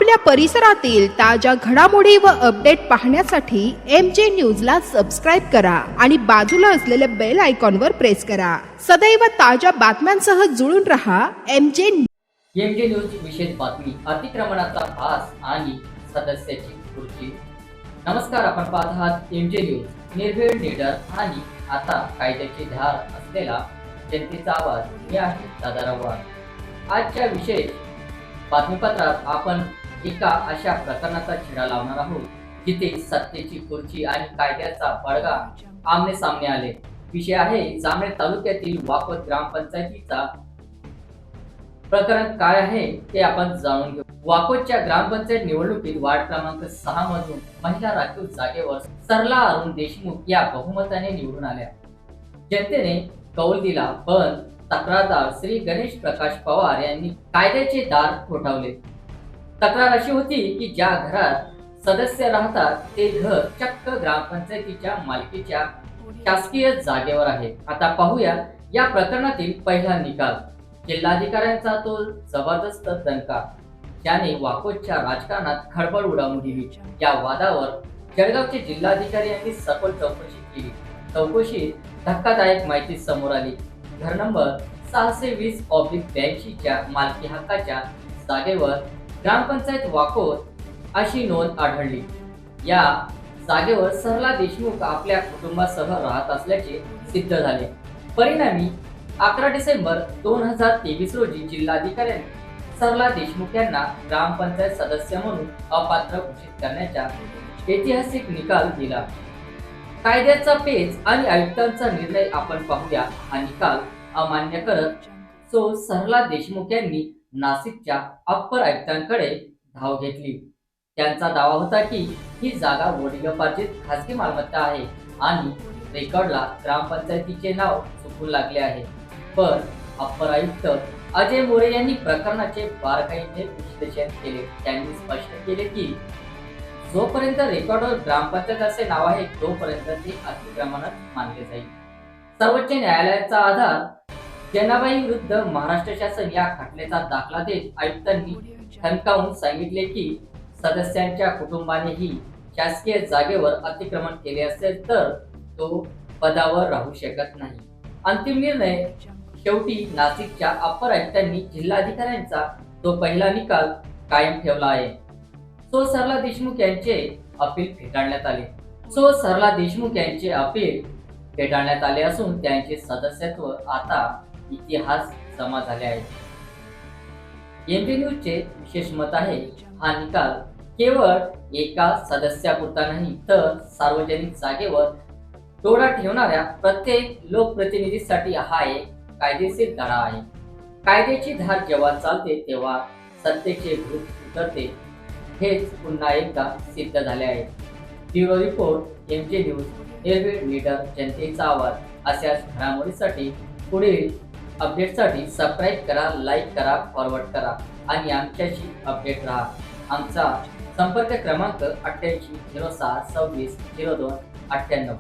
आपल्या परिसरातील ताज्या घडामोडी व अपडेट पाहण्यासाठी MJ न्यूजला सबस्क्राईब करा आणि बाजूला असलेल्या बेल आयकॉनवर प्रेस करा। सदैव ताज्या बातम्यांसह जुळून रहा MJ न्यूज विशेष बातमी अतिक्रमणाचा भास आणि सदस्याची खुर्ची। नमस्कार, आपण पाहत आहात MJ न्यूज, निर्भीड, निडर आणि आता कायद्याची धार असलेला जनतेचा आवाज। मी आहे दादा। आजच्या विशेष बातमीपत्रात आपण एका अशा प्रकरणाचा छेडा लावणार आहोत जिथे सत्तेची खुर्ची आणि कायद्याचा बडगा आमने सामने आले। विषय आहे जामनेर तालुक्यातील वाकोद ग्रामपंचायतीचा प्रकरण काय आहे ते आपण जाणून घेऊ। वाकोदच्या ग्रामपंचायत निवडणुकीत वार्ड क्रमांक 6 मधून महिला राखीव जागेवर सरला अरुण देशमुख या बहुमताने निवडून आल्या। जनतेने कौल दिला, पण तक्रारदार श्री गणेश प्रकाश पवार यांनी कायद्याचे दार ठोठावले। तक्रार अशी होती की ज्या घरात सदस्य राहतात ते घर चक्क ग्रामपंचायतीच्या मालकीच्या शासकीय जागेवर आहे। आता पाहूया या प्रकरणातील पहिला निकाल। जिल्हाधिकाऱ्यांचा तो जबरदस्त दणका ज्याने वाकोदच्या राजकारणात खळबळ उडावून दिली। या वादावर जळगावचे जिल्हाधिकारी यांनी सखोल चौकशी केली। चौकशीत धक्कादायक माहिती समोर आली। घर नंबर 620/82 च्या मालकी हक्काच्या जागेवर ग्रामपंचायत वाकोद अशी नोंद आढळली। या जागेवर सरला देशमुख आपल्या कुटुंबासह राहत असल्याचे सिद्ध झाले। परिणामी 11 डिसेंबर 2023 रोजी जिल्हाधिकाऱ्यांनी सरला देशमुख यांना ग्रामपंचायत सदस्य म्हणून अपात्र घोषित करण्याचा ऐतिहासिक निकाल दिला। कायद्याचा पेच आणि आयुक्तांचा निर्णय आपण पाहूया। हा निकाल अमान्य करत सरला देशमुख यांनी नाशिकच्या अप्पर आयुक्तांकडे धाव घेतली। त्यांचा दावा होता की ही जागा वडिलोपार्जित खासगी मालमत्ता आहे आणि रेकॉर्डला ग्रामपंचायतीचे नाव चुकून लागले आहे। पण अप्पर आयुक्त अजय मोरे यांनी प्रकरणाचे बारकाईने विश्लेषण केले। त्यांनी स्पष्ट केले की जोपर्यंत रेकॉर्डवर ग्रामपंचायत असे नाव आहे तोपर्यंत ते अतिक्रमणच मानले जाईल। सर्वोच्च न्यायालयाचा आधार जनाबाई विरुद्ध महाराष्ट्र शासन या खटल्याचा दाखला देत आयुक्तांनी ठणकावून सांगितले की सदस्यांच्या कुटुंबानेही शासकीय जागेवर अतिक्रमण केले असेल तर तो पदावर राहू शकत नाही। अंतिम निर्णय शेवटी नाशिकच्या अप्पर आयुक्तांनी जिल्हाधिकाऱ्यांचा तो पहिला निकाल कायम ठेवला आहे। सरला देशमुख यांचे अपील फेटाळण्यात आले। सरला देशमुख यांचे अपील फेटाळण्यात आले असून त्यांचे सदस्यत्व आता इतिहास जमा झाले आहे। MJ न्यूजचे विशेष मत आहे हा निकाल केवळ एका सदस्यापुरता नाही तर सार्वजनिक जागेवर तोडा ठेवणाऱ्या प्रत्येक लोकप्रतिनिधीसाठी हा एक कायदेशीर धडा आहे। कायद्याची धार जेव्हा चालते तेव्हा सत्तेचे भूत उतरते, हेच पुन्हा एकदा सिद्ध झाले आहे। ब्युरो रिपोर्ट, MJ न्यूज, निर्भीड, निडर, जनतेचा आवाज। अशाच घडामोडीसाठी पुढील अपडेटसाठी सबस्क्राईब करा, लाईक करा, फॉरवर्ड करा आणि आमच्याशी अपडेट राहा। आमचा संपर्क क्रमांक 88 06 26 02 98।